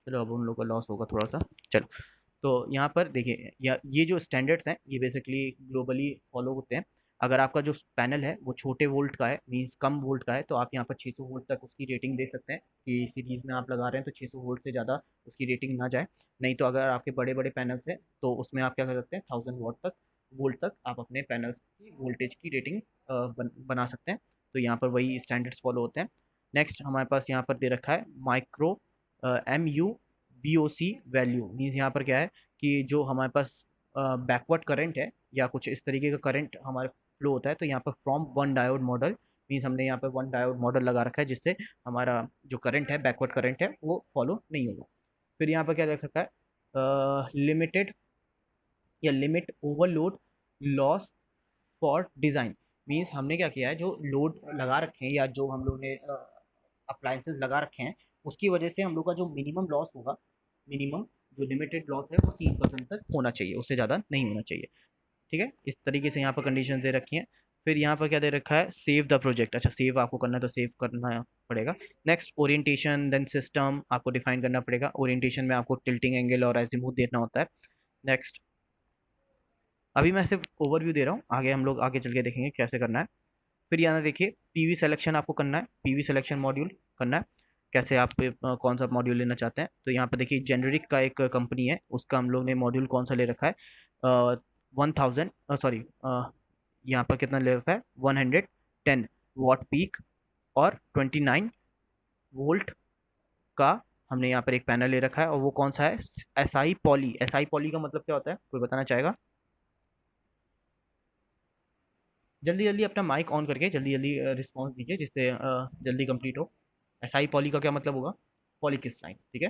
चलो अब उन लोगों का लॉस होगा थोड़ा सा। चलो, तो यहाँ पर देखिए, या ये जो स्टैंडर्ड्स हैं ये बेसिकली ग्लोबली फॉलो होते हैं। अगर आपका जो पैनल है वो छोटे वोल्ट का है, मीन्स कम वोल्ट का है, तो आप यहाँ पर 600 वोल्ट तक उसकी रेटिंग दे सकते हैं कि सीरीज में आप लगा रहे हैं तो 600 वोल्ट से ज़्यादा उसकी रेटिंग ना जाए। नहीं तो अगर आपके बड़े बड़े पैनल्स हैं तो उसमें आप क्या कर सकते हैं, 1000 वोल्ट तक आप अपने पैनल्स की वोल्टेज की रेटिंग बना सकते हैं। तो यहाँ पर वही स्टैंडर्ड्स फॉलो होते हैं। नेक्स्ट हमारे पास यहाँ पर दे रखा है micro MU VOC value, means यहाँ पर क्या है कि जो हमारे पास बैकवर्ड करंट है या कुछ इस तरीके का करंट हमारे फ्लो होता है, तो यहाँ पर from one diode model, means हमने यहाँ पर वन डायोड मॉडल लगा रखा है जिससे हमारा जो करंट है, बैकवर्ड करंट है, वो फॉलो नहीं होगा। फिर यहाँ पर क्या रख रखा है, लिमिटेड या limit overload loss for design, means हमने क्या किया है, जो लोड लगा रखे हैं या जो हम लोग ने अप्लायंसेस लगा रखे हैं उसकी वजह से हम लोग का जो मिनिमम लॉस होगा, मिनिमम जो लिमिटेड लॉस है वो 3% तक होना चाहिए, उससे ज़्यादा नहीं होना चाहिए। ठीक है, इस तरीके से यहाँ पर कंडीशन दे रखी हैं। फिर यहाँ पर क्या दे रखा है, सेव द प्रोजेक्ट। अच्छा, सेव आपको करना है तो सेव करना पड़ेगा। नेक्स्ट ओरिएंटेशन देन सिस्टम आपको डिफाइन करना पड़ेगा। ओरिएंटेशन में आपको टिल्टिंग एंगल और एजीमुथ देना होता है। नेक्स्ट, अभी मैं सिर्फ ओवरव्यू दे रहा हूँ, आगे हम लोग आगे चल के देखेंगे कैसे करना है। फिर यहाँ देखिए पीवी सिलेक्शन आपको करना है, पीवी सिलेक्शन मॉड्यूल करना है। कैसे आप कौन सा मॉड्यूल लेना चाहते हैं, तो यहाँ पर देखिए जेनरिक का एक कंपनी है, उसका हम लोग ने मॉड्यूल कौन सा ले रखा है, 1000 सॉरी, यहाँ पर कितना ले रखा है, 110 वॉट पीक और 29 वोल्ट का हमने यहाँ पर एक पैनल ले रखा है। और वो कौन सा है, SI पॉली। SI पॉली का मतलब क्या होता है, कोई बताना चाहेगा? जल्दी जल्दी अपना माइक ऑन करके जल्दी जल्दी रिस्पॉन्स दीजिए जिससे जल्दी कंप्लीट हो। SI पॉली का क्या मतलब होगा, पॉलीक्रिस्टलाइन, ठीक है।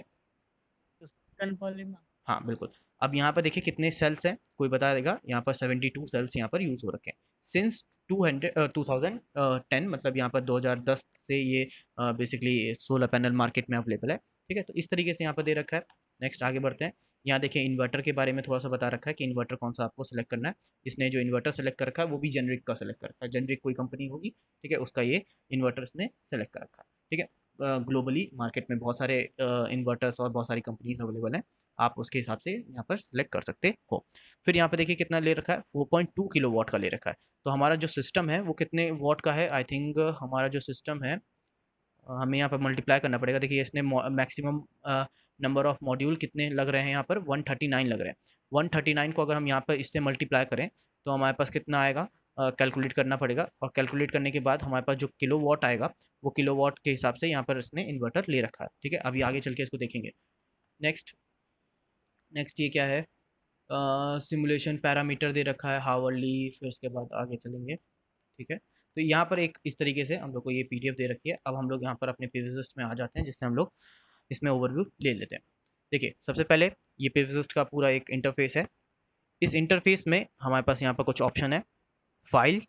पॉलीमर। हाँ बिल्कुल। अब यहाँ पर देखिए कितने सेल्स हैं, कोई बता देगा? यहाँ पर 72 सेल्स यहाँ पर यूज़ हो रखे हैं सिंस 2010, मतलब यहाँ पर 2010 से ये बेसिकली सोलर पैनल मार्केट में अवेलेबल है। ठीक है, तो इस तरीके से यहाँ पर दे रखा है। नेक्स्ट आगे बढ़ते हैं। यहाँ देखिए इन्वर्टर के बारे में थोड़ा सा बता रखा है कि इन्वर्टर कौन सा आपको सेलेक्ट करना है। इसने जो इन्वर्टर सेलेक्ट कर रखा है वो भी जेनरिक का सेलेक्ट कर रखा है, जेनरिक कोई कंपनी होगी, ठीक है, उसका ये इन्वर्टर इसने सेलेक्ट कर रखा है। ठीक है, ग्लोबली मार्केट में बहुत सारे इन्वर्टर्स और बहुत सारी कंपनीज अवेलेबल हैं, आप उसके हिसाब से यहाँ पर सिलेक्ट कर सकते हो। फिर यहाँ पे देखिए कितना ले रखा है, 4.2 किलो वाट का ले रखा है। तो हमारा जो सिस्टम है वो कितने वाट का है, आई थिंक हमारा जो सिस्टम है, हमें यहाँ पर मल्टीप्लाई करना पड़ेगा। देखिए इसने मैक्सिमम नंबर ऑफ मॉड्यूल कितने लग रहे हैं, यहाँ पर 139 लग रहे हैं। 139 को अगर हम यहाँ पर इससे मल्टीप्लाई करें तो हमारे पास कितना आएगा, कैलकुलेट करना पड़ेगा। और कैलकुलेट करने के बाद हमारे पास जो किलो वाट आएगा वो किलो वाट के हिसाब से यहाँ पर इसने इन्वर्टर ले रखा है। ठीक है, अभी आगे चल के इसको देखेंगे। नेक्स्ट, नेक्स्ट ये क्या है, सिमुलेशन पैरामीटर दे रखा है हावर्ली, फिर उसके बाद आगे चलेंगे। ठीक है, तो यहाँ पर एक इस तरीके से हम लोग को ये PDF दे रखी है। अब हम लोग यहाँ पर अपने PVSist में आ जाते हैं जिससे हम लोग इसमें ओवरव्यू ले लेते हैं। देखिए सबसे पहले ये PVSist का पूरा एक इंटरफेस है। इस इंटरफेस में हमारे पास यहाँ पर कुछ ऑप्शन है। फाइल,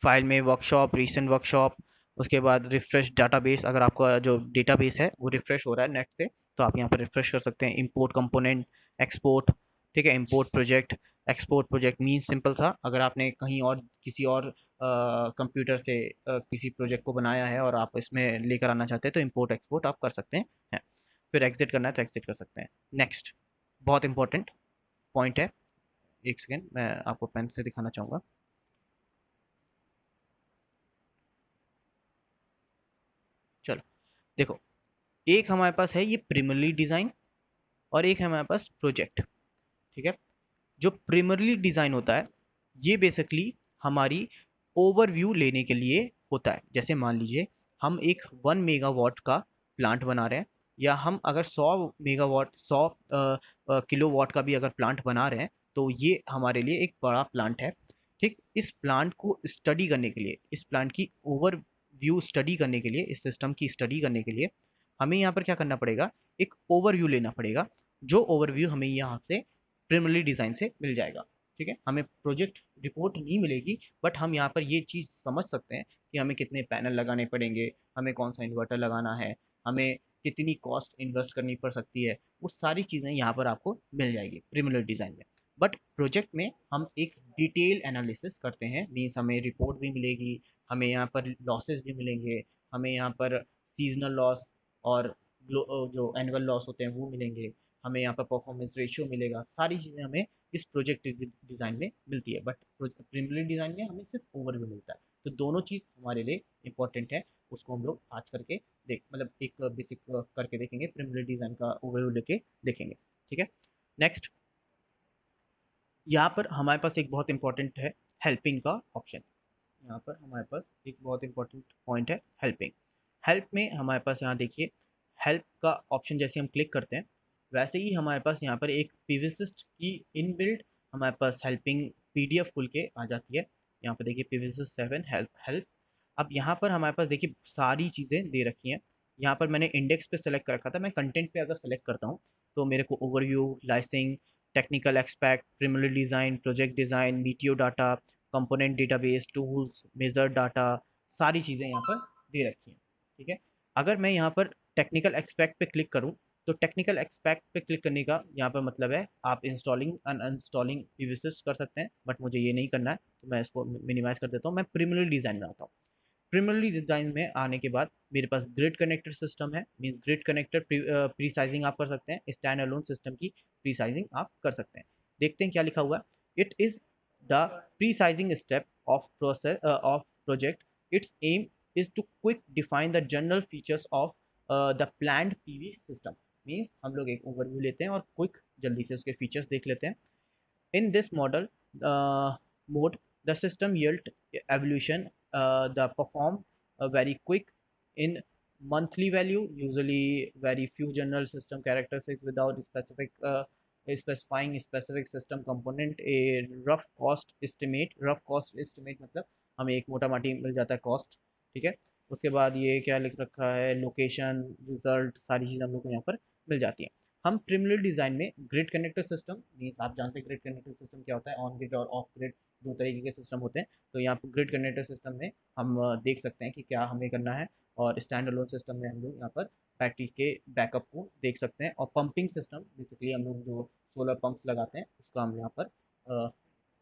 फाइल में वर्कशॉप, रीसेंट वर्कशॉप, उसके बाद रिफ्रेश डाटाबेस, अगर आपका जो डेटाबेस है वो रिफ्रेश हो रहा है नेट से तो आप यहाँ पर रिफ्रेश कर सकते हैं। इंपोर्ट कंपोनेंट, एक्सपोर्ट, ठीक है, import project. Export project means simple सा, अगर आपने कहीं और किसी और कंप्यूटर से किसी प्रोजेक्ट को बनाया है और आप इसमें लेकर आना चाहते हैं तो इंपोर्ट एक्सपोर्ट आप कर सकते हैं। फिर एग्जिट करना है तो एग्जिट कर सकते हैं। नेक्स्ट, बहुत इंपॉर्टेंट पॉइंट है, एक सेकेंड मैं आपको पेन से दिखाना चाहूँगा। चलो देखो, एक हमारे पास है ये प्रिमरली डिज़ाइन और एक है हमारे पास प्रोजेक्ट। ठीक है, जो प्रिमरली डिज़ाइन होता है ये बेसिकली हमारी ओवरव्यू लेने के लिए होता है। जैसे मान लीजिए हम एक 1 मेगावाट का प्लांट बना रहे हैं, या हम अगर 100 मेगावाट 100 किलोवाट का भी अगर प्लांट बना रहे हैं तो ये हमारे लिए एक बड़ा प्लांट है। ठीक, इस प्लांट को स्टडी करने के लिए, इस प्लांट की ओवरव्यू स्टडी करने के लिए, इस सिस्टम की स्टडी करने के लिए हमें यहाँ पर क्या करना पड़ेगा, एक ओवरव्यू लेना पड़ेगा। जो ओवरव्यू हमें यहाँ से प्रिमरली डिज़ाइन से मिल जाएगा। ठीक है, हमें प्रोजेक्ट रिपोर्ट नहीं मिलेगी, बट हम यहाँ पर ये चीज़ समझ सकते हैं कि हमें कितने पैनल लगाने पड़ेंगे, हमें कौन सा इन्वर्टर लगाना है, हमें कितनी कॉस्ट इन्वेस्ट करनी पड़ सकती है, वो सारी चीज़ें यहाँ पर आपको मिल जाएगी प्रिमिलर डिज़ाइन में। बट प्रोजेक्ट में हम एक डिटेल एनालिसिस करते हैं, मीन्स हमें रिपोर्ट भी मिलेगी, हमें यहाँ पर लॉसेस भी मिलेंगे, हमें यहाँ पर सीजनल लॉस और जो एनुअल लॉस होते हैं वो मिलेंगे, हमें यहाँ पर परफॉर्मेंस रेशियो मिलेगा, सारी चीज़ें हमें इस प्रोजेक्ट डिज़ाइन में मिलती है, बट प्रिमिनरी डिज़ाइन में हमें सिर्फ ओवरव्यू मिलता है। तो दोनों चीज़ हमारे लिए इंपॉर्टेंट है, उसको हम लोग आज करके देख मतलब एक बेसिक करके देखेंगे, प्रिमिनरी डिज़ाइन का ओवरव्यू लेके देखेंगे। ठीक है, नेक्स्ट यहाँ पर हमारे पास एक बहुत इंपॉर्टेंट है हेल्पिंग का ऑप्शन। यहाँ पर हमारे पास एक बहुत इंपॉर्टेंट पॉइंट है हेल्पिंग। हेल्प में हमारे पास यहाँ देखिए, हेल्प का ऑप्शन जैसे हम क्लिक करते हैं वैसे ही हमारे पास यहाँ पर एक पीवीसिस्ट की इनबिल्ट हमारे पास हेल्पिंग पीडीएफ खुल के आ जाती है। यहाँ पर देखिए पीवीसिस्ट 7 हेल्प हेल्प। अब यहाँ पर हमारे पास देखिए सारी चीज़ें दे रखी हैं। यहाँ पर मैंने इंडेक्स पे सेलेक्ट कर रखा था, मैं कंटेंट पे अगर सेलेक्ट करता हूँ तो मेरे को overview, licensing, technical aspect, preliminary design, project design, meteo data, component database, tools, measure data, सारी चीज़ें यहाँ पर दे रखी हैं। ठीक है, अगर मैं यहाँ पर टेक्निकल एक्सपेक्ट पे क्लिक करूँ तो टेक्निकल एक्सपेक्ट पे क्लिक करने का यहाँ पर मतलब है आप इंस्टॉलिंग अनइंस्टॉलिंग पीवीसिस्ट कर सकते हैं, बट मुझे ये नहीं करना है तो मैं इसको मिनिमाइज कर देता हूँ। मैं प्रिमिनरी डिज़ाइन में आता हूँ। प्रिमिनरी डिज़ाइन में आने के बाद मेरे पास ग्रिड कनेक्टर सिस्टम है, means grid connector pre sizing आप कर सकते हैं, स्टैंड अलोन सिस्टम की प्री साइजिंग आप कर सकते हैं। देखते हैं क्या लिखा हुआ है। It is the pre sizing step of process of project, its aim is to quick define the general features of the planned PV system. Means हम लोग एक ओवरव्यू लेते हैं और क्विक जल्दी से उसके फीचर्स देख लेते हैं। In this model mode, the system yield evolution the perform very quick in monthly value, usually very few general system characteristics without specific specifying specific system component, a rough cost estimate। rough cost estimate मतलब हमें एक मोटा माटी मिल जाता है cost. ठीक है, उसके बाद ये क्या लिख रखा है, लोकेशन, रिजल्ट, सारी चीज़ हम लोग को यहाँ पर मिल जाती है। हम प्रिमिनरी डिज़ाइन में ग्रिड कनेक्टर सिस्टम, मीन्स आप जानते हैं ग्रिड कनेक्टर सिस्टम क्या होता है, ऑन ग्रिड और ऑफ ग्रिड दो तरीके के सिस्टम होते हैं। तो यहाँ पर ग्रिड कनेक्टर सिस्टम में हम देख सकते हैं कि क्या हमें करना है, और स्टैंड अलोन सिस्टम में हम लोग यहाँ पर बैटरी के बैकअप को देख सकते हैं, और पंपिंग सिस्टम बेसिकली हम लोग जो सोलर पंप्स लगाते हैं उसका हम यहाँ पर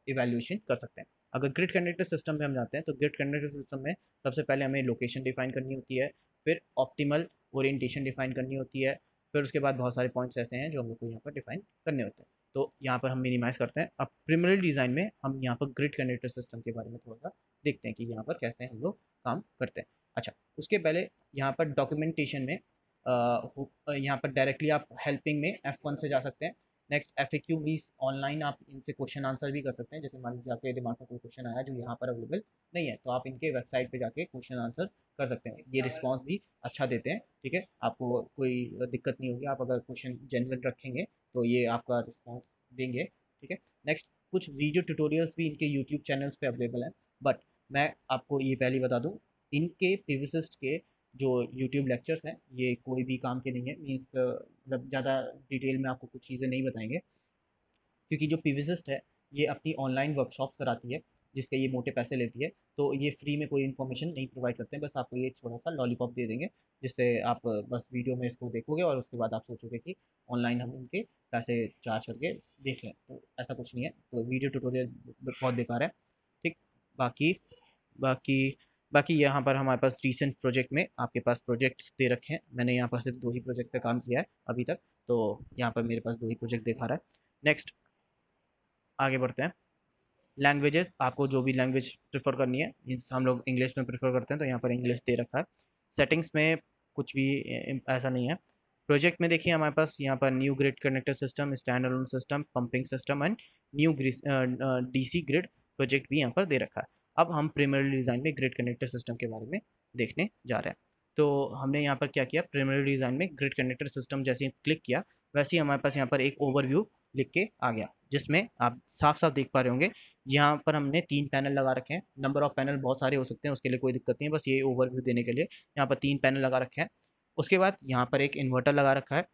इवैल्यूएशन कर सकते हैं। अगर ग्रिड कनेक्टर सिस्टम में हम जाते हैं तो ग्रिड कनेक्टर सिस्टम में सबसे पहले हमें लोकेशन डिफाइन करनी होती है, फिर ऑप्टिमल ओरिएंटेशन डिफाइन करनी होती है, फिर उसके बाद बहुत सारे पॉइंट्स ऐसे हैं जो हम लोग को यहाँ पर डिफाइन करने होते हैं। तो यहाँ पर हम मिनिमाइज करते हैं। अब प्रिमिनरी डिज़ाइन में हम यहाँ पर ग्रिड कनेक्टर सिस्टम के बारे में थोड़ा सा देखते हैं कि यहाँ पर कैसे हम लोग काम करते हैं। अच्छा, उसके पहले यहाँ पर डॉक्यूमेंटेशन में यहाँ पर डायरेक्टली आप हेल्पिंग में F1 से जा सकते हैं। नेक्स्ट FAQ मीन्स ऑनलाइन आप इनसे क्वेश्चन आंसर भी कर सकते हैं। जैसे मान लीजिए आपके दिमाग में कोई क्वेश्चन आया जो यहाँ पर अवेलेबल नहीं है तो आप इनके वेबसाइट पे जाके क्वेश्चन आंसर कर सकते हैं। ये रिस्पांस भी अच्छा देते हैं। ठीक है, आपको कोई दिक्कत नहीं होगी, आप अगर क्वेश्चन जेन्युइन रखेंगे तो ये आपका रिस्पांस देंगे। ठीक है, नेक्स्ट कुछ वीडियो ट्यूटोरियल्स भी इनके यूट्यूब चैनल्स पे अवेलेबल हैं, बट मैं आपको ये पहले बता दूँ, इनके पीवीसिस्ट के जो यूट्यूब लेक्चर्स हैं ये कोई भी काम के नहीं है। मीन्स मतलब ज़्यादा डिटेल में आपको कुछ चीज़ें नहीं बताएंगे, क्योंकि जो पीवीसिस्ट है ये अपनी ऑनलाइन वर्कशॉप्स कराती है जिसके ये मोटे पैसे लेती है। तो ये फ्री में कोई इन्फॉर्मेशन नहीं प्रोवाइड करते हैं, बस आपको ये थोड़ा सा लॉलीपॉप दे देंगे जिससे आप बस वीडियो में इसको देखोगे और उसके बाद आप सोचोगे कि ऑनलाइन हम इनके पैसे चार्ज करके देख लें। तो ऐसा कुछ नहीं है, तो वीडियो ट्यूटोरियल बहुत बेकार है। ठीक, बाकी बाकी बाकी यहाँ पर हमारे पास रिसेंट प्रोजेक्ट में आपके पास प्रोजेक्ट्स दे रखे हैं। मैंने यहाँ पर सिर्फ 2 ही प्रोजेक्ट पे काम किया है अभी तक, तो यहाँ पर मेरे पास 2 ही प्रोजेक्ट दिखा रहा है। नेक्स्ट आगे बढ़ते हैं। लैंग्वेजेस, आपको जो भी लैंग्वेज प्रेफर करनी है, मीन्स हम लोग इंग्लिश में प्रेफर करते हैं तो यहाँ पर इंग्लिश दे रखा है। सेटिंग्स में कुछ भी ऐसा नहीं है। प्रोजेक्ट में देखिए हमारे पास यहाँ पर new grid connector system, stand alone system, pumping system and new DC grid project भी यहाँ पर दे रखा है। अब हम प्राइमरी डिज़ाइन में ग्रिड कनेक्टर सिस्टम के बारे में देखने जा रहे हैं। तो हमने यहाँ पर क्या किया, प्राइमरी डिज़ाइन में ग्रिड कनेक्टर सिस्टम जैसे ही क्लिक किया वैसे ही हमारे पास यहाँ पर एक ओवरव्यू लिख के आ गया, जिसमें आप साफ साफ देख पा रहे होंगे यहाँ पर हमने 3 पैनल लगा रखे हैं। नंबर ऑफ पैनल बहुत सारे हो सकते हैं, उसके लिए कोई दिक्कत नहीं है, बस ये ओवरव्यू देने के लिए यहाँ पर 3 पैनल लगा रखे हैं। उसके बाद यहाँ पर एक इन्वर्टर लगा रखा है।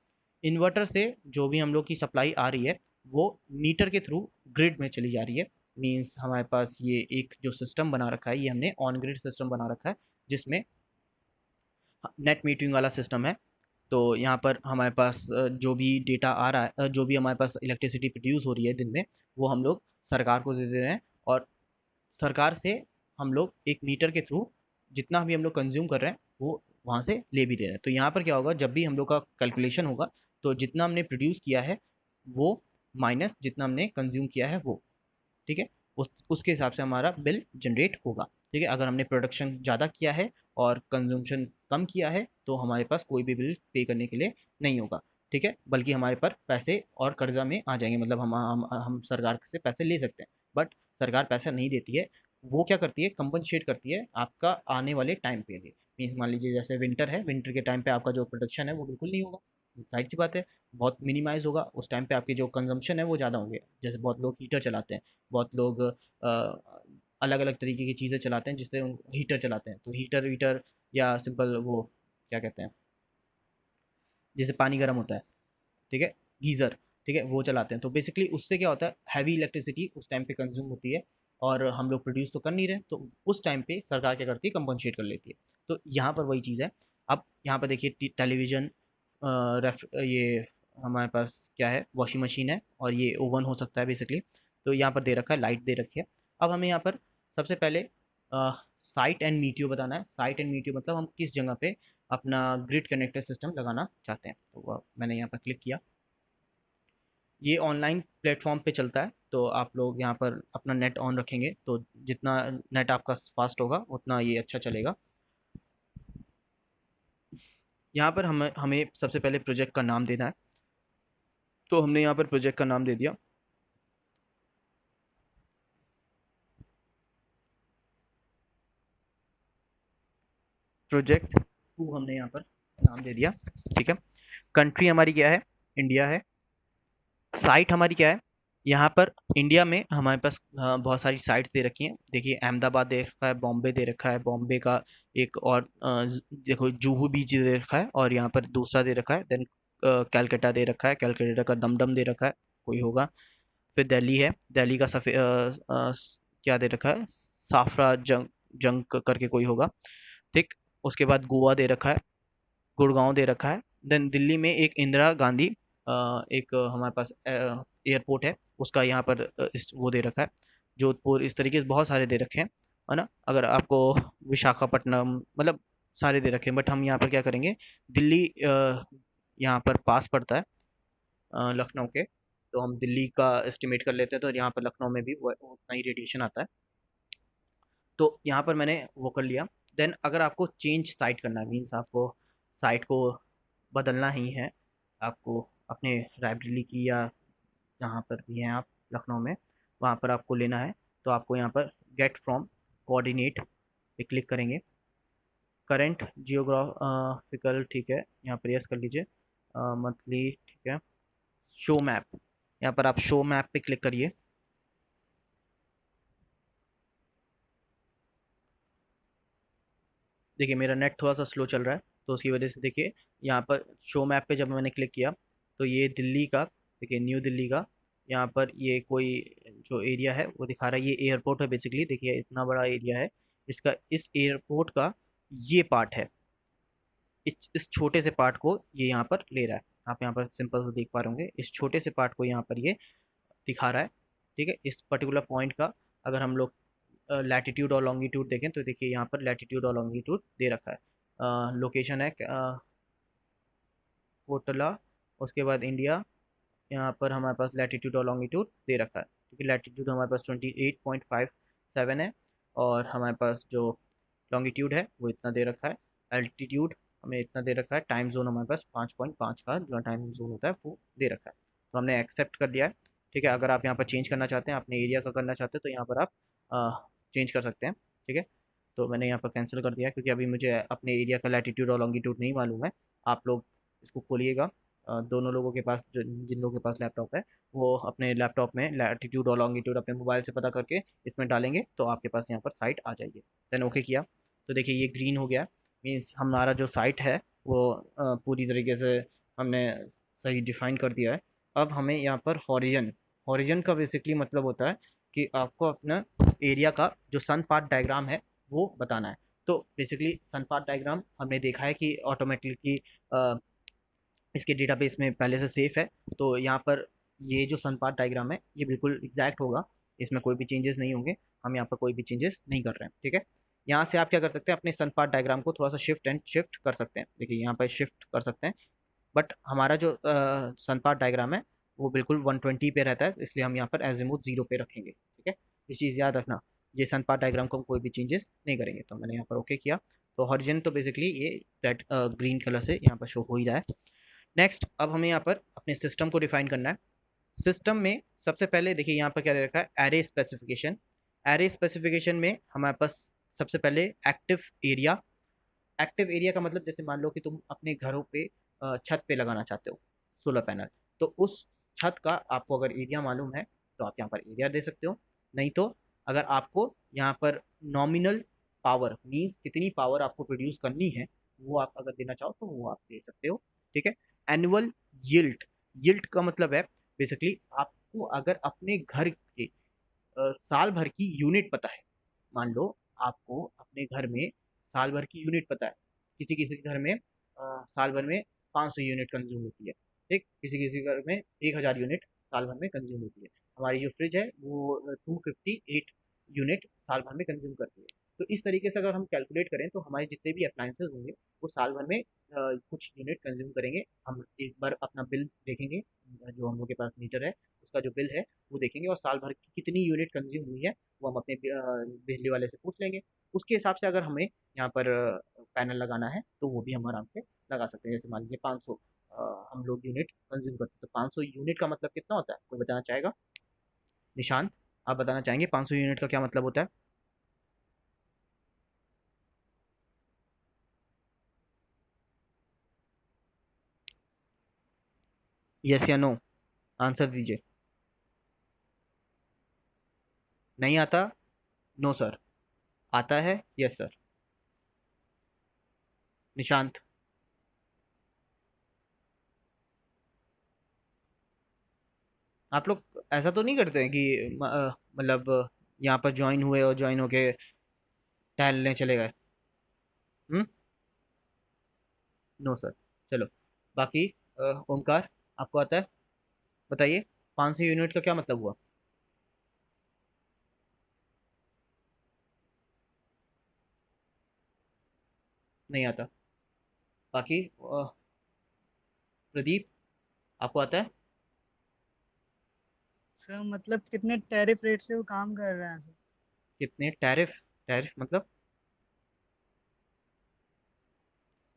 इन्वर्टर से जो भी हम लोग की सप्लाई आ रही है वो मीटर के थ्रू ग्रिड में चली जा रही है। मीन्स हमारे पास ये एक जो सिस्टम बना रखा है ये हमने ऑन ग्रिड सिस्टम बना रखा है जिसमें नेट मीटरिंग वाला सिस्टम है। तो यहाँ पर हमारे पास जो भी डेटा आ रहा है, जो भी हमारे पास इलेक्ट्रिसिटी प्रोड्यूस हो रही है दिन में, वो हम लोग सरकार को दे दे रहे हैं, और सरकार से हम लोग एक मीटर के थ्रू जितना भी हम लोग कंज्यूम कर रहे हैं वो वहाँ से ले भी ले रहे हैं। तो यहाँ पर क्या होगा, जब भी हम लोग का कैलकुलेशन होगा तो जितना हमने प्रोड्यूस किया है वो माइनस जितना हमने कंज्यूम किया है वो, ठीक है, उसके हिसाब से हमारा बिल जनरेट होगा। ठीक है, अगर हमने प्रोडक्शन ज़्यादा किया है और कंजम्पशन कम किया है तो हमारे पास कोई भी बिल पे करने के लिए नहीं होगा। ठीक है, बल्कि हमारे पर पैसे और कर्जा में आ जाएंगे, मतलब हम सरकार से पैसे ले सकते हैं, बट सरकार पैसा नहीं देती है। वो क्या करती है, कंपनसेट करती है आपका आने वाले टाइम पे लिए। मीन्स मान लीजिए जैसे विंटर है, विंटर के टाइम पे आपका जो प्रोडक्शन है वो बिल्कुल नहीं होगा, जाहिर सी बात है, बहुत मिनिमाइज होगा। उस टाइम पे आपकी जो कंजम्पशन है वो ज़्यादा होंगे। जैसे बहुत लोग हीटर चलाते हैं, बहुत लोग अलग अलग तरीके की चीज़ें चलाते हैं जिससे हीटर चलाते हैं, तो हीटर वीटर या सिंपल वो क्या कहते हैं, जैसे पानी गर्म होता है, ठीक है, गीज़र, ठीक है, वो चलाते हैं। तो बेसिकली उससे क्या होता है, हैवी इलेक्ट्रिसिटी उस टाइम पे कंज्यूम होती है और हम लोग प्रोड्यूस तो कर नहीं रहे, तो उस टाइम पे सरकार क्या करती है, कंपनसेट कर लेती है। तो यहाँ पर वही चीज़ है। अब यहाँ पर देखिए टेलीविज़न, ये हमारे पास क्या है, वॉशिंग मशीन है और ये ओवन हो सकता है बेसिकली। तो यहाँ पर दे रखा है, लाइट दे रखी है। अब हमें यहाँ पर सबसे पहले साइट एंड मीटियो बताना है। साइट एंड मीटियो मतलब हम किस जगह पे अपना ग्रिड कनेक्टर सिस्टम लगाना चाहते हैं। तो मैंने यहाँ पर क्लिक किया, ये ऑनलाइन प्लेटफॉर्म पे चलता है। तो आप लोग यहाँ पर अपना नेट ऑन रखेंगे तो जितना नेट आपका फास्ट होगा उतना ये अच्छा चलेगा। यहाँ पर हमें हमें सबसे पहले प्रोजेक्ट का नाम देना है, तो हमने यहाँ पर प्रोजेक्ट का नाम दे दिया। प्रोजेक्ट 2 हमने यहाँ पर नाम दे दिया, ठीक है। कंट्री हमारी क्या है, इंडिया है। साइट हमारी क्या है, यहाँ पर इंडिया में हमारे पास बहुत सारी साइट्स दे रखी हैं। देखिए अहमदाबाद दे रखा है, बॉम्बे दे रखा है, बॉम्बे का एक और देखो जुहू बीच दे रखा है, और यहाँ पर दूसरा दे रखा है। देन कैलकाटा दे रखा है, कैलकाटा का दमदम दे रखा है, कोई होगा। फिर दिल्ली है, दिल्ली का क्या दे रखा है, साफरा जंग जंग करके कोई होगा, ठीक। उसके बाद गोवा दे रखा है, गुड़गांव दे रखा है। देन दिल्ली में एक इंदिरा गांधी एक हमारे पास एयरपोर्ट है, उसका यहाँ पर वो दे रखा है। जोधपुर, इस तरीके से बहुत सारे दे रखे हैं, है ना। अगर आपको विशाखापट्टनम, मतलब सारे दे रखे हैं, बट हम यहाँ पर क्या करेंगे, दिल्ली यहाँ पर पास पड़ता है लखनऊ के, तो हम दिल्ली का एस्टिमेट कर लेते हैं। तो यहाँ पर लखनऊ में भी उतना ही रेडिएशन आता है। तो यहाँ पर मैंने वो कर लिया। देन अगर आपको चेंज साइट करना है, मीन्स आपको साइट को बदलना ही है, आपको अपने रायबरेली की या जहाँ पर भी हैं आप लखनऊ में, वहाँ पर आपको लेना है। तो आपको यहाँ पर गेट फ्रॉम कोऑर्डिनेट पे क्लिक करेंगे। करंट जियोग्राफिकल, ठीक है, यहाँ पर यस कर लीजिए। मंथली, ठीक है। शो मैप, यहाँ पर आप शो मैप पे क्लिक करिए। देखिए मेरा नेट थोड़ा सा स्लो चल रहा है, तो उसकी वजह से देखिए यहाँ पर शो मैप पे जब मैंने क्लिक किया तो ये दिल्ली का, देखिए न्यू दिल्ली का यहाँ पर ये कोई जो एरिया है वो दिखा रहा है। ये एयरपोर्ट है बेसिकली, देखिए इतना बड़ा एरिया है इसका। इस एयरपोर्ट का ये पार्ट है, इस छोटे से पार्ट को ये यहाँ पर ले रहा है। आप यहाँ पर सिंपल से देख पा रहे होंगे, इस छोटे से पार्ट को यहाँ पर ये दिखा रहा है, ठीक है। इस पर्टिकुलर पॉइंट का अगर हम लोग लैटिट्यूड और लॉन्गिट्यूड देखें तो देखिए यहाँ पर लैटिट्यूड और लॉन्गिट्यूड दे रखा है। लोकेशन है कोटला, उसके बाद इंडिया, यहाँ पर हमारे पास लैटिट्यूड और लॉन्गिट्यूड दे रखा है, क्योंकि लैटिट्यूड हमारे पास 28.57 है और हमारे पास जो लॉन्गिट्यूड है वो इतना दे रखा है। एल्टीट्यूड हमें इतना दे रखा है। टाइम जोन हमारे पास 5.5 का जो टाइम जोन होता है वो दे रखा है, तो हमने एक्सेप्ट कर दिया है, ठीक है। अगर आप यहाँ पर चेंज करना चाहते हैं, अपने एरिया का करना चाहते हैं, तो यहाँ पर आप चेंज कर सकते हैं, ठीक है। तो मैंने यहाँ पर कैंसिल कर दिया क्योंकि अभी मुझे अपने एरिया का लैटिट्यूड और लॉन्गिट्यूड नहीं मालूम है। आप लोग इसको खोलिएगा, दोनों लोगों के पास, जिन लोगों के पास लैपटॉप है वो अपने लैपटॉप में लैटिट्यूड और लॉन्गिट्यूड अपने मोबाइल से पता करके इसमें डालेंगे तो आपके पास यहाँ पर साइट आ जाएगी। देन ओके किया तो देखिए ये ग्रीन हो गया, मीन्स हमारा जो साइट है वो पूरी तरीके से हमने सही डिफाइन कर दिया है। अब हमें यहाँ पर हॉरिजन, हॉरिजन का बेसिकली मतलब होता है कि आपको अपना एरिया का जो सन पाथ डायग्राम है वो बताना है। तो बेसिकली सन पाथ डायग्राम हमने देखा है कि ऑटोमेटिकली इसके डेटाबेस में पहले से सेफ है। तो यहाँ पर ये जो सन पाथ डायग्राम है ये बिल्कुल एग्जैक्ट होगा, इसमें कोई भी चेंजेस नहीं होंगे। हम यहाँ पर कोई भी चेंजेस नहीं कर रहे हैं, ठीक है। यहाँ से आप क्या कर सकते हैं, अपने सन पाथ डायग्राम को थोड़ा सा शिफ्ट कर सकते हैं। देखिए यहाँ पर शिफ्ट कर सकते हैं, बट हमारा जो सन पाथ डायग्राम है वो बिल्कुल 120 पे रहता है, इसलिए हम यहाँ पर एजिमुथ 0 पे रखेंगे। ठीक है, ये चीज़ याद रखना। ये सन पाथ डायग्राम को हम कोई भी चेंजेस नहीं करेंगे। तो मैंने यहाँ पर ओके किया। तो हॉरिजॉन तो बेसिकली ये रेड ग्रीन कलर से यहाँ पर शो हो ही रहा है। नेक्स्ट, अब हमें यहाँ पर अपने सिस्टम को डिफाइन करना है। सिस्टम में सबसे पहले देखिए यहाँ पर क्या दे रखा है, एरे स्पेसिफिकेशन। एरे स्पेसिफिकेशन में हमारे पास सबसे पहले एक्टिव एरिया। एक्टिव एरिया का मतलब जैसे मान लो कि तुम अपने घरों पे छत पे लगाना चाहते हो सोलर पैनल, तो उस छत का आपको अगर एरिया मालूम है तो आप यहाँ पर एरिया दे सकते हो। नहीं तो अगर आपको यहाँ पर नॉमिनल पावर मीन्स कितनी पावर आपको प्रोड्यूस करनी है वो आप अगर देना चाहो तो वो आप दे सकते हो। ठीक है। Annual yield. यील्ड का मतलब है बेसिकली आपको अगर अपने घर के साल भर की यूनिट पता है। मान लो आपको अपने घर में साल भर की यूनिट पता है। किसी किसी के घर में साल भर में 500 यूनिट कंज्यूम होती है। ठीक, किसी किसी घर में 1000 यूनिट साल भर में कंज्यूम होती है। हमारी जो फ्रिज है वो 258 यूनिट साल भर में कंज्यूम करती है। तो इस तरीके से अगर हम कैलकुलेट करें तो हमारे जितने भी अप्लायंसेज होंगे वो साल भर में कुछ यूनिट कंज्यूम करेंगे। हम एक बार अपना बिल देखेंगे, जो हम लोग के पास मीटर है उसका जो बिल है वो देखेंगे, और साल भर की कितनी यूनिट कंज्यूम हुई है वो हम अपने बिजली वाले से पूछ लेंगे। उसके हिसाब से अगर हमें यहाँ पर पैनल लगाना है तो वो भी हम आराम से लगा सकते हैं। जैसे मान लीजिए 500 हम लोग यूनिट कंज्यूम करते हैं, तो 500 यूनिट का मतलब कितना होता है, कोई बताना चाहेगा? निशांत, आप बताना चाहेंगे 500 यूनिट का क्या मतलब होता है? यस या नो, आंसर दीजिए। नहीं आता? No sir. आता है? Yes sir. निशांत। आप लोग ऐसा तो नहीं करते हैं कि मतलब यहाँ पर ज्वाइन हुए और ज्वाइन होके टहलने चले गए? हम्म। No sir. चलो, बाकी ओमकार, आपको आता है? बताइए 500 यूनिट का क्या मतलब हुआ? नहीं आता। बाकी प्रदीप, आपको आता है? सर मतलब कितने टैरिफ रेट से वो काम कर रहे हैं सर? कितने टैरिफ? टैरिफ मतलब?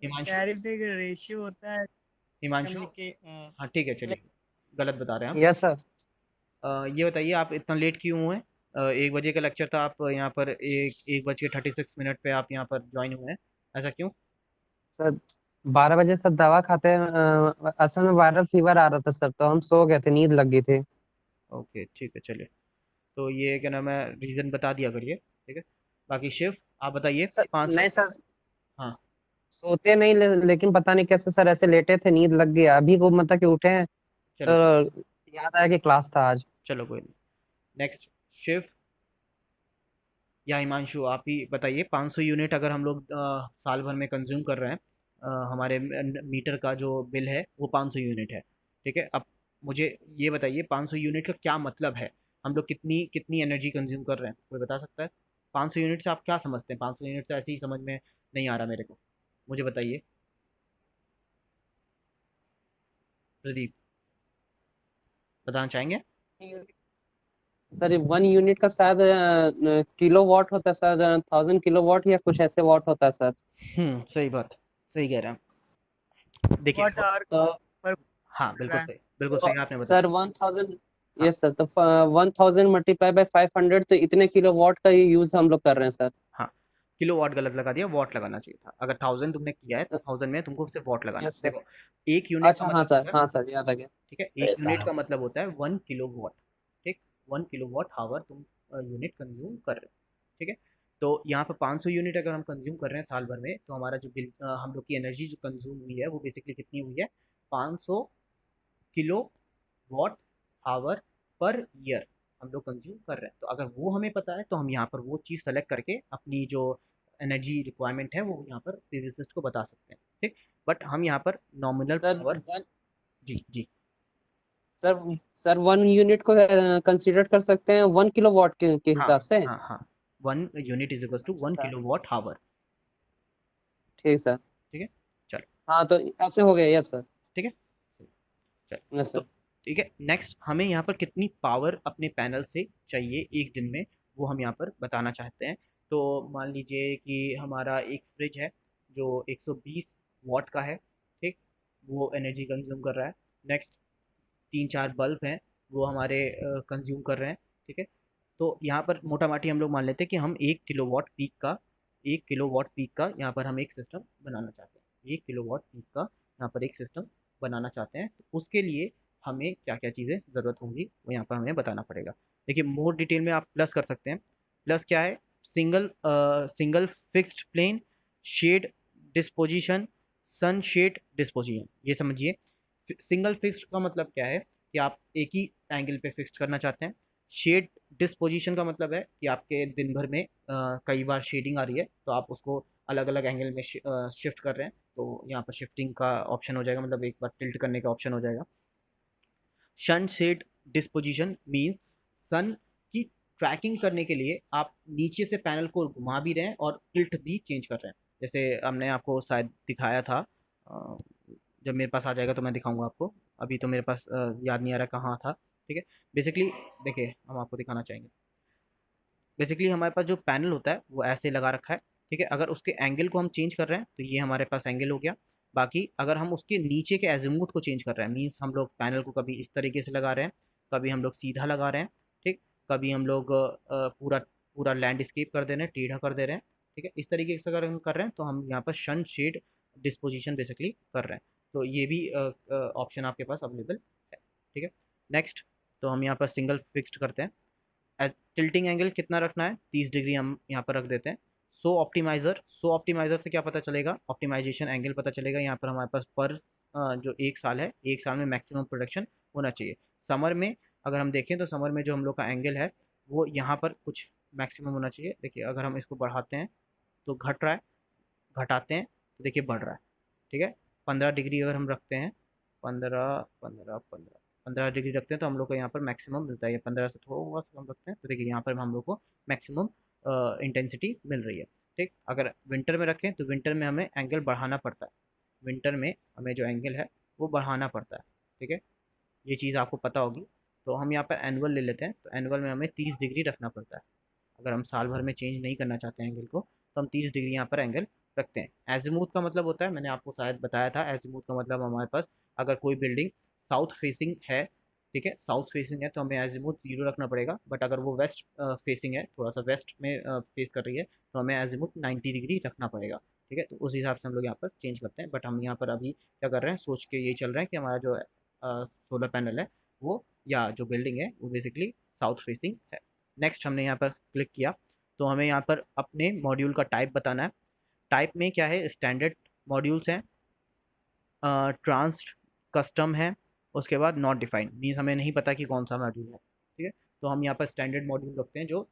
हिमांशु। टैरिफ एक रेशियो होता है हिमांशु। कम्युनिके हाँ ठीक है, चलिए, गलत बता रहे हैं हम। Yes sir. ये बताइए आप इतना लेट क्यों हुए? 1 बजे का लेक्चर था, आप यहाँ पर 1 1 बज के 36 मिनट पे आप यहाँ पर ज्वाइन हुए हैं, ऐसा क्यों? सर 12 बजे सर दवा खाते हैं, असल में वायरल फीवर आ रहा था सर, तो हम सो गए थे, नींद लग गई थी। ओके ठीक है, चलिए। तो ये क्या नाम है, रीज़न बता दिया करिए, ठीक है। बाकी शिव, आप बताइए सर 500। नहीं सर, हाँ। सोते नहीं लेकिन पता नहीं कैसे सर ऐसे लेटे थे, नींद लग गया, अभी को मतलब कि उठे हैं चलो कोई, तो याद आया कि क्लास था आज। चलो कोई नहीं। नेक्स्ट, शिव या हिमांशु, आप ही बताइए 500 यूनिट अगर हम लोग साल भर में कंज्यूम कर रहे हैं, हमारे मीटर का जो बिल है वो 500 यूनिट है। ठीक है, अब मुझे ये बताइए 500 यूनिट का क्या मतलब है? हम लोग कितनी कितनी एनर्जी कंज्यूम कर रहे हैं, कोई बता सकता है? 500 यूनिट से आप क्या समझते हैं? 500 यूनिट तो ऐसे ही समझ में नहीं आ रहा मेरे को, मुझे बताइए। प्रदीप, बताना चाहेंगे? सर 1 यूनिट का शायद किलो वॉट होता है सर, 1000 किलो वॉट या कुछ ऐसे वॉट होता है सर। सही बात, सही कह रहे हैं। देखिए वॉट आवर तो पर हाँ रहा बिल्कुल है। सही, बिल्कुल तो सही आपने बताया। सर 1000, हाँ यस सर, तो 1000 मल्टीप्लाई बाय 500, तो इतने किलो वॉट का ये यूज हम लोग कर रहे हैं सर। हाँ, किलो वाट गलत लगा दिया, वॉट लगाना चाहिए था। अगर 1000 तुमने किया है तो 1000 में तुमको सिर्फ वॉट लगाना है। Yes sir. देखो, एक यूनिट का अच्छा हाँ मतलब सर, होता है, हाँ सर, याद आ गया। ठीक है, एक यूनिट का मतलब होता है 1 किलो वॉट। ठीक, 1 किलो वॉट हावर तुम यूनिट कंज्यूम कर रहे हो। ठीक है, तो यहाँ पर 500 यूनिट अगर हम कंज्यूम कर रहे हैं साल भर में, तो हमारा जो बिल हम लोग की एनर्जी जो कंज्यूम हुई है वो बेसिकली कितनी हुई है? 500 kilowatt hour per year हम लोग कंज्यूम कर रहे हैं। तो अगर वो हमें पता है तो हम यहाँ पर वो चीज़ सेलेक्ट करके अपनी जो एनर्जी रिक्वायरमेंट है वो यहाँ पर फिजिसिस्ट को बता सकते हैं। ठीक, बट हम यहाँ पर नॉमिनल सर पावर। वन जी जी। सर 1 यूनिट को कंसीडर कर सकते हैं 1 किलो वॉट के हाँ हिसाब से। हाँ हाँ, 1 यूनिट इज इक्वल टू अच्छा 1 सर, किलोवाट हावर। ठीक सर। ठीक है, चलो। हाँ तो ऐसे हो गया, यस सर। ठीक है, चलो। यस तो सर। ठीक है, नेक्स्ट हमें यहाँ पर कितनी पावर अपने पैनल से चाहिए एक दिन में, वो हम यहाँ पर बताना चाहते हैं। तो मान लीजिए कि हमारा एक फ्रिज है जो 120 वॉट का है, ठीक, वो एनर्जी कंज्यूम कर रहा है। नेक्स्ट 3-4 बल्ब हैं, वो हमारे कंज्यूम कर रहे हैं। ठीक है, तो यहाँ पर मोटा माटी हम लोग मान लेते हैं कि हम 1 किलोवाट पीक का यहाँ पर हम एक सिस्टम बनाना चाहते हैं। 1 किलोवाट पीक का यहाँ पर एक सिस्टम बनाना चाहते हैं, तो उसके लिए हमें क्या क्या चीज़ें ज़रूरत होंगी वो यहाँ पर हमें बताना पड़ेगा। देखिए, मोर डिटेल में आप प्लस कर सकते हैं। प्लस क्या है? Single fixed plane shade disposition, sun shade disposition, ये समझिए। सिंगल फिक्स्ड का मतलब क्या है कि आप एक ही एंगल पे फिक्स्ड करना चाहते हैं। शेड डिस्पोजिशन का मतलब है कि आपके दिन भर में कई बार शेडिंग आ रही है, तो आप उसको अलग अलग एंगल में शिफ्ट कर रहे हैं, तो यहाँ पर शिफ्टिंग का ऑप्शन हो जाएगा, मतलब एक बार टिल्ट करने का ऑप्शन हो जाएगा। सन शेड डिस्पोजिशन मीन्स सन की ट्रैकिंग करने के लिए आप नीचे से पैनल को घुमा भी रहे हैं और टिल्ट भी चेंज कर रहे हैं। जैसे हमने आपको शायद दिखाया था, जब मेरे पास आ जाएगा तो मैं दिखाऊंगा आपको। अभी तो मेरे पास याद नहीं आ रहा कहाँ था। ठीक है, बेसिकली देखिए, हम आपको दिखाना चाहेंगे। बेसिकली हमारे पास जो पैनल होता है वो ऐसे लगा रखा है। ठीक है, अगर उसके एंगल को हम चेंज कर रहे हैं तो ये हमारे पास एंगल हो गया। बाकी अगर हम उसके नीचे के एजीमुथ को चेंज कर रहे हैं, मीन्स हम लोग पैनल को कभी इस तरीके से लगा रहे हैं, कभी हम लोग सीधा लगा रहे हैं, ठीक, कभी हम लोग पूरा पूरा लैंडस्केप कर दे रहे हैं, टेढ़ा कर दे रहे हैं। ठीक है, इस तरीके से अगर हम कर रहे हैं तो हम यहाँ पर सन शेड डिस्पोजिशन बेसिकली कर रहे हैं। तो ये भी ऑप्शन आपके पास अवेलेबल है। ठीक है, नेक्स्ट, तो हम यहाँ पर सिंगल फिक्स्ड करते हैं। टिल्टिंग एंगल कितना रखना है? 30 डिग्री हम यहाँ पर रख देते हैं। सो ऑप्टिमाइज़र से क्या पता चलेगा? ऑप्टिमाइजेशन एंगल पता चलेगा। यहाँ पर हमारे पास पर जो एक साल है, एक साल में मैक्सिमम प्रोडक्शन होना चाहिए। समर में अगर हम देखें तो समर में जो हम लोग का एंगल है वो यहाँ पर कुछ मैक्सिमम होना चाहिए। देखिए, अगर हम इसको बढ़ाते हैं तो घट रहा है, घटाते हैं तो देखिए बढ़ रहा है। ठीक है, 15 डिग्री अगर हम रखते हैं, 15 डिग्री रखते हैं तो हम लोग को यहाँ पर मैक्सिमम मिलता है। ये 15 से थोड़ा सा कम रखते हैं तो देखिए यहाँ पर हम लोग को मैक्सिमम इंटेंसिटी मिल रही है। ठीक, अगर विंटर में रखें तो विंटर में हमें एंगल बढ़ाना पड़ता है। विंटर में हमें जो एंगल है वो बढ़ाना पड़ता है। ठीक है, ये चीज़ आपको पता होगी। तो हम यहाँ पर एनुअल ले लेते हैं, तो एनुअल में हमें 30 डिग्री रखना पड़ता है। अगर हम साल भर में चेंज नहीं करना चाहते हैं एंगल को, तो हम 30 डिग्री यहाँ पर एंगल रखते हैं। एजीमुथ का मतलब होता है, मैंने आपको शायद बताया था, एजीमुथ का मतलब हमारे पास अगर कोई बिल्डिंग साउथ फेसिंग है, ठीक है, साउथ फेसिंग है तो हमें एजीमुथ 0 रखना पड़ेगा। बट अगर वो वेस्ट फेसिंग है, थोड़ा सा वेस्ट में फेस कर रही है, तो हमें एजीमुथ 90 डिग्री रखना पड़ेगा। ठीक है, तो उस हिसाब से हम लोग यहाँ पर चेंज करते हैं। बट हम यहाँ पर अभी क्या कर रहे हैं, सोच के ये चल रहा है कि हमारा जो सोलर पैनल है वो, या जो बिल्डिंग है वो बेसिकली साउथ फेसिंग है। नेक्स्ट हमने यहाँ पर क्लिक किया, तो हमें यहाँ पर अपने मॉड्यूल का टाइप बताना है। टाइप में क्या है? स्टैंडर्ड मॉड्यूल्स हैं, ट्रांस कस्टम है, उसके बाद नॉट डिफाइंड, मीन्स हमें नहीं पता कि कौन सा मॉड्यूल है। ठीक है, तो हम यहाँ पर स्टैंडर्ड मॉड्यूल रखते हैं जो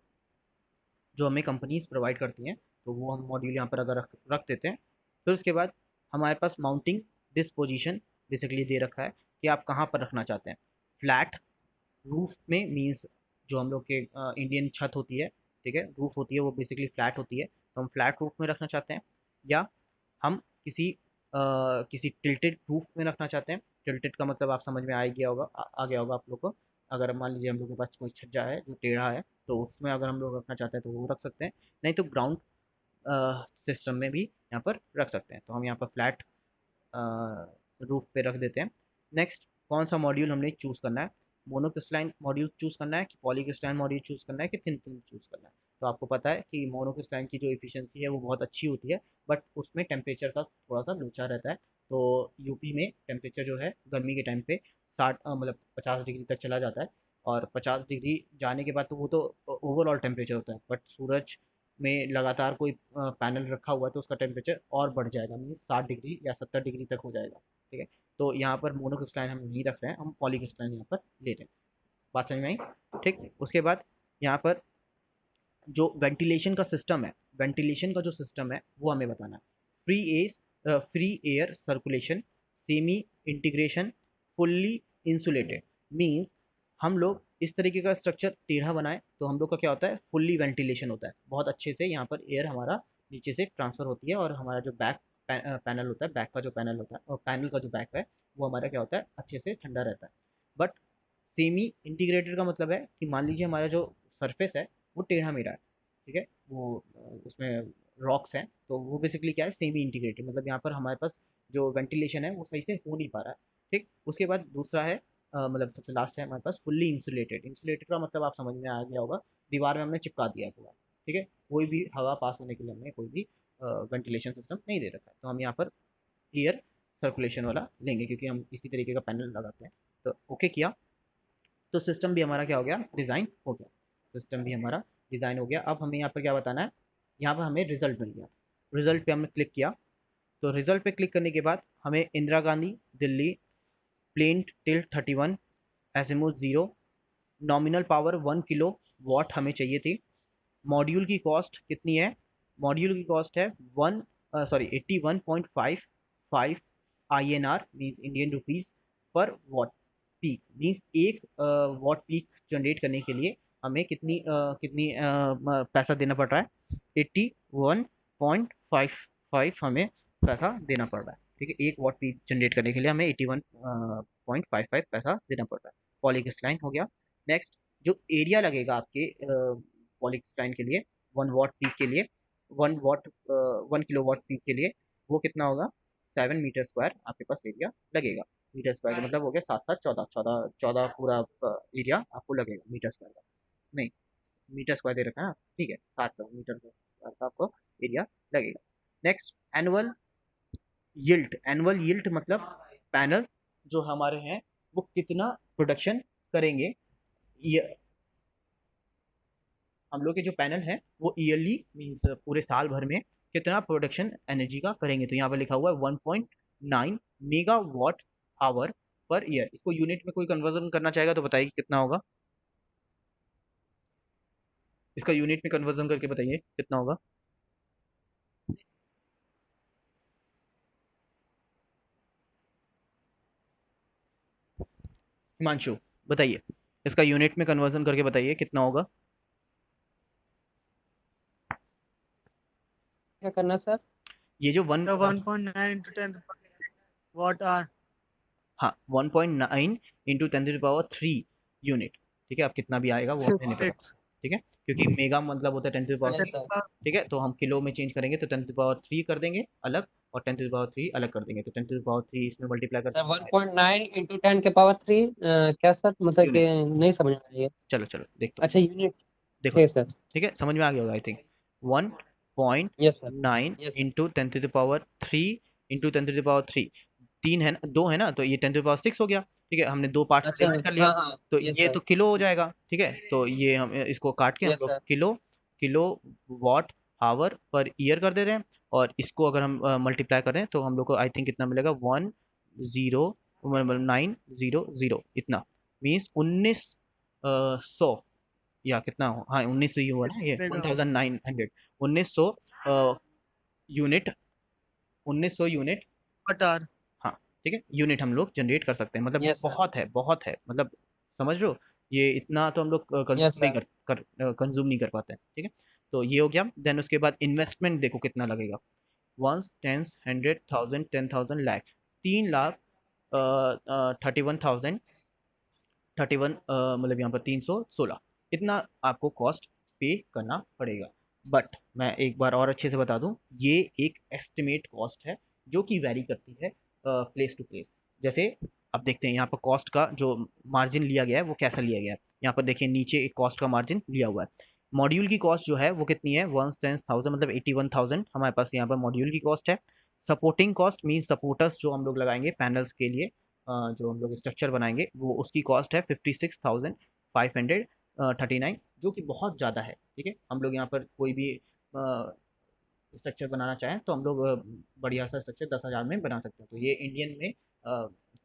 जो हमें कंपनीज प्रोवाइड करती हैं, तो वो हम मॉड्यूल यहाँ पर अगर रख देते हैं। फिर उसके बाद हमारे पास माउंटिंग डिस्पोजिशन बेसिकली दे रखा है कि आप कहाँ पर रखना चाहते हैं। फ्लैट रूफ में, मीन्स जो हम लोग के इंडियन छत होती है, ठीक है, रूफ होती है, वो बेसिकली फ्लैट होती है, तो हम फ्लैट रूफ में रखना चाहते हैं। या हम किसी टिल्टेड रूफ में रखना चाहते हैं। टिल्टेड का मतलब आप समझ में आ गया होगा, आ गया होगा आप लोग को। अगर मान लीजिए हम लोग के पास कोई छज्जा है जो टेढ़ा है, तो उसमें अगर हम लोग रखना चाहते हैं तो वो रख सकते हैं। नहीं तो ग्राउंड सिस्टम में भी यहाँ पर रख सकते हैं। तो हम यहाँ पर फ्लैट रूफ पे रख देते हैं। नेक्स्ट, कौन सा मॉड्यूल हमने चूज़ करना है? मोनोक्रिस्टलाइन मॉड्यूल चूज़ करना है कि पॉलीक्रिस्टलाइन मॉड्यूल चूज़ करना है कि थिन फिल्म चूज़ करना है? तो आपको पता है कि मोनोक्रिस्टलाइन की जो एफिशिएंसी है वो बहुत अच्छी होती है, बट उसमें टेम्परेचर का थोड़ा सा लोचा रहता है। तो यूपी में टेम्परेचर जो है गर्मी के टाइम पे 60 मतलब 50 डिग्री तक चला जाता है। और 50 डिग्री जाने के बाद तो वो तो ओवरऑल टेम्परेचर होता है, बट सूरज में लगातार कोई पैनल रखा हुआ है तो उसका टेम्परेचर और बढ़ जाएगा, मीन्स 60 डिग्री या 70 डिग्री तक हो जाएगा। ठीक है, तो यहाँ पर मोनोक्रिस्टलाइन हम नहीं रख रहे हैं, हम पॉलीक्रिस्टलाइन यहाँ पर ले रहे हैं। बात समझ में आई? ठीक, उसके बाद यहाँ पर जो वेंटिलेशन का सिस्टम है, वेंटिलेशन का जो सिस्टम है वो हमें बताना है। Free air circulation, semi integration, fully insulated, means हम लोग इस तरीके का स्ट्रक्चर टेढ़ा बनाए तो हम लोग का क्या होता है, फुल्ली वेंटिलेशन होता है, बहुत अच्छे से यहाँ पर एयर हमारा नीचे से ट्रांसफर होती है और हमारा जो बैक पैनल होता है, बैक का जो पैनल होता है और पैनल का जो बैक है वो हमारा क्या होता है, अच्छे से ठंडा रहता है। बट सेमी इंटीग्रेटेड का मतलब है कि मान लीजिए हमारा जो सरफेस है वो टेढ़ा मेढ़ा है, ठीक है, वो उसमें रॉक्स हैं, तो वो बेसिकली क्या है, सेमी इंटीग्रेटेड, मतलब यहाँ पर हमारे पास जो वेंटिलेशन है वो सही से हो नहीं पा रहा है। ठीक, उसके बाद दूसरा है मतलब सबसे लास्ट है हमारे पास फुल्ली इंसुलेटेड। इंसुलेटेड का मतलब आप समझ में आ गया होगा, दीवार में हमने चिपका दिया है पूरा, ठीक है, कोई भी हवा पास होने के लिए हमने कोई भी वेंटिलेशन सिस्टम नहीं दे रखा है, तो हम यहाँ पर एयर सर्कुलेशन वाला लेंगे क्योंकि हम इसी तरीके का पैनल लगाते हैं। तो ओके किया, तो सिस्टम भी हमारा क्या हो गया, डिज़ाइन हो गया, सिस्टम भी हमारा डिज़ाइन हो गया। अब हमें यहाँ पर क्या बताना है, यहाँ पर हमें रिजल्ट मिल गया, रिजल्ट पे हमने क्लिक किया, तो रिजल्ट पे क्लिक करने के बाद हमें Indira Gandhi Delhi plane till 31 azimuth 0, nominal power 1 kilowatt हमें चाहिए थी। मॉड्यूल की कॉस्ट कितनी है, मॉड्यूल की कॉस्ट है 81.55 INR मीन्स इंडियन रुपीज़ पर वॉट पीक, मीन्स एक वॉट पीक जनरेट करने के लिए हमें कितनी पैसा देना पड़ रहा है, 81.55 हमें पैसा देना पड़ रहा है, ठीक है, एक वॉट पीक जनरेट करने के लिए हमें 81.55 पैसा देना पड़ रहा है। पॉलीक्रिस्टलाइन हो गया। नेक्स्ट, जो एरिया लगेगा आपके पॉलीक्रिस्टलाइन के लिए 1 वॉट पीक के लिए, 1 किलो वॉट पीक के लिए वो कितना होगा, 7 मीटर स्क्वायर आपके पास एरिया लगेगा। मीटर स्क्वायर का मतलब हो गया 7 7 14 पूरा एरिया आपको लगेगा मीटर स्क्वायर का, नहीं मीटर स्क्वायर दे रखा है ना, ठीक है, 7 मीटर स्क्वायर का आपको एरिया लगेगा। नेक्स्ट, एनुअल यील्ड मतलब पैनल जो हमारे हैं वो कितना प्रोडक्शन करेंगे, ये हम लोग के जो पैनल है वो ईयरली मीन्स पूरे साल भर में कितना प्रोडक्शन एनर्जी का करेंगे, तो यहाँ पर लिखा हुआ है 1.9 मेगावाट आवर पर ईयर। इसको यूनिट में कोई कन्वर्जन करना चाहेगा तो बताइए कितना होगा, इसका यूनिट में कन्वर्जन करके बताइए कितना होगा। हिमांशु बताइए, इसका यूनिट में कन्वर्जन करके बताइए कितना होगा। क्या करना सर? ये जो वन 1.9 into 10 watt hour। हाँ 1.9 इंटू 10⁻³ यूनिट, ठीक है, अब कितना भी आएगा वो हमें नहीं पता, 6 ठीक है, क्योंकि मेगा मतलब होता है 10⁻⁶, यस सर। ठीक है, तो हम किलो में चेंज करेंगे तो 10⁻³ कर देंगे अलग और 10⁻³ अलग कर देंगे, तो 10⁻³ इसमें मल्टीप्लाई कर सर देंगे 1.9 इंटू 10 के पावर 3 क्या सर, मतलब कि यूनिट। नहीं समझ में आई है। चलो चलो देखता हूँ, अच्छा यूनिट, देखो ठीक है सर। ठीक है, समझ में आ गया होगा I think. Yes sir. 1.9 yes into 10⁻³ into 10⁻³ 3 है ना, 2 है ना, तो ये 10⁻6 हो गया, ठीक है, हमने 2 पार्ट्स अच्छा, डिवाइड कर लिया, हाँ हाँ, तो यस ये सर। तो किलो हो जाएगा, ठीक है, तो ये हम इसको काट के हम यस लोग sir. Kilo kilowatt hour per year कर देते हैं, और इसको अगर हम मल्टीप्लाई करें तो हम लोग को आई थिंक कितना मिलेगा, 10900 इतना, मीन्स 1900 या कितना हो, हाँ 1900 ही हुआ ना, ये mega 1900 1900 unit 1900 unit, watt hour। हाँ ठीक है, यूनिट हम लोग जनरेट कर सकते हैं, मतलब ये यस सर। बहुत है मतलब, समझ रहे हो, ये इतना तो हम लोग यस कंज्यूम नहीं सर। कंज्यूम नहीं कर पाते हैं, ठीक है, तो ये हो गया। देन उसके बाद इन्वेस्टमेंट देखो कितना लगेगा, 1 10 100 1000 10,000 लाख, 3 लाख 31,000 31 मतलब यहाँ पर 316 इतना आपको कॉस्ट पे करना पड़ेगा। बट मैं एक बार और अच्छे से बता दूं, ये एक एस्टिमेट कॉस्ट है जो कि वैरी करती है प्लेस टू प्लेस। जैसे अब देखते हैं यहाँ पर कॉस्ट का जो मार्जिन लिया गया है वो कैसा लिया गया है, यहाँ पर देखिए नीचे एक कॉस्ट का मार्जिन लिया हुआ है। मॉड्यूल की कॉस्ट जो है वो कितनी है, 110,000 मतलब 81,000 हमारे पास यहाँ पर मॉड्यूल की कॉस्ट है। सपोर्टिंग कॉस्ट मीन सपोर्टर्स जो हम लोग लगाएंगे पैनल्स के लिए, जो हम लोग स्ट्रक्चर बनाएंगे वो उसकी कॉस्ट है 56,539, जो कि बहुत ज़्यादा है, ठीक है, हम लोग यहाँ पर कोई भी स्ट्रक्चर बनाना चाहें तो हम लोग बढ़िया सा स्ट्रक्चर 10,000 में बना सकते हैं, तो ये इंडियन में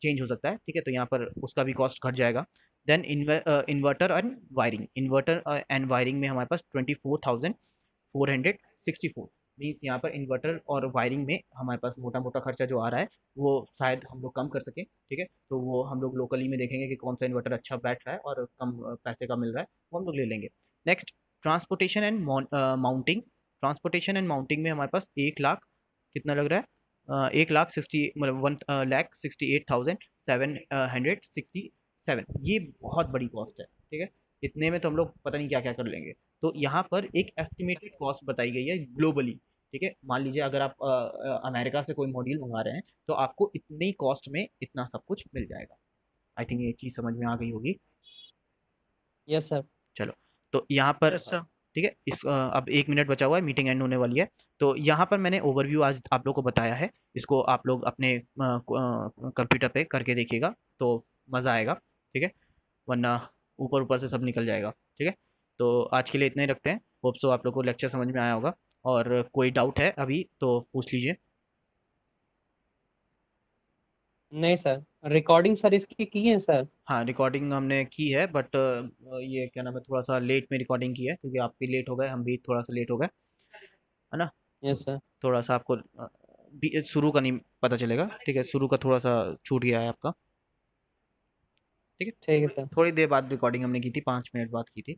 चेंज हो सकता है, ठीक है, तो यहाँ पर उसका भी कॉस्ट घट जाएगा। देन इन्वर्टर एंड वायरिंग में हमारे पास 24,464, मीन्स यहाँ पर इन्वर्टर और वायरिंग में हमारे पास मोटा मोटा खर्चा जो आ रहा है वो शायद हम लोग कम कर सकें, ठीक है। तो वो हम लोग लोकली में देखेंगे कि कौन सा इन्वर्टर अच्छा बैठ रहा है और कम पैसे का मिल रहा है, वो हम लोग ले लेंगे। Next, transportation and mounting. Transportation and mounting में हमारे पास 1 लाख कितना लग रहा है, 1,60,000 मतलब 1,68,767, ये बहुत बड़ी कॉस्ट है, ठीक है। इतने में तो हम लोग पता नहीं क्या क्या कर लेंगे। तो यहाँ पर एक एस्टिमेटेड कॉस्ट बताई गई है ग्लोबली, ठीक है। मान लीजिए अगर आप अमेरिका से कोई मॉड्यूल मंगा रहे हैं तो आपको इतनी कॉस्ट में इतना सब कुछ मिल जाएगा। आई थिंक ये चीज़ समझ में आ गई होगी। Yes sir. चलो, तो यहाँ पर यस सर। ठीक है, अब 1 मिनट बचा हुआ है, मीटिंग एंड होने वाली है। तो यहाँ पर मैंने ओवरव्यू आज आप लोग को बताया है, इसको आप लोग अपने कंप्यूटर पे करके देखिएगा तो मज़ा आएगा, ठीक है। वरना ऊपर ऊपर से सब निकल जाएगा, ठीक है। तो आज के लिए इतना ही रखते हैं। होप सो आप लोग को लेक्चर समझ में आया होगा, और कोई डाउट है अभी तो पूछ लीजिए। नहीं सर, रिकॉर्डिंग सर इसकी की है सर। हाँ, रिकॉर्डिंग हमने की है, बट ये क्या नाम है, थोड़ा सा लेट में रिकॉर्डिंग की है क्योंकि आप भी लेट हो गए, हम भी थोड़ा सा लेट हो गए, है ना। Yes sir. थोड़ा सा आपको शुरू का नहीं पता चलेगा, ठीक है, शुरू का थोड़ा सा छूट गया है आपका, ठीक है। ठीक है सर। थोड़ी देर बाद रिकॉर्डिंग हमने की थी, 5 मिनट बाद की थी।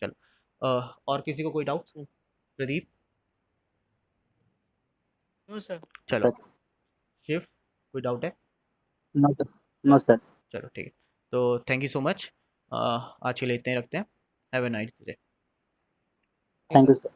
चलो, और किसी को कोई डाउट? प्रदीप? No sir. चलो, शिव कोई डाउट है? No sir, no sir. चलो ठीक है, तो थैंक यू सो मच, आज के लिए इतने ही रखते हैं। Have a nice day. Thank you sir.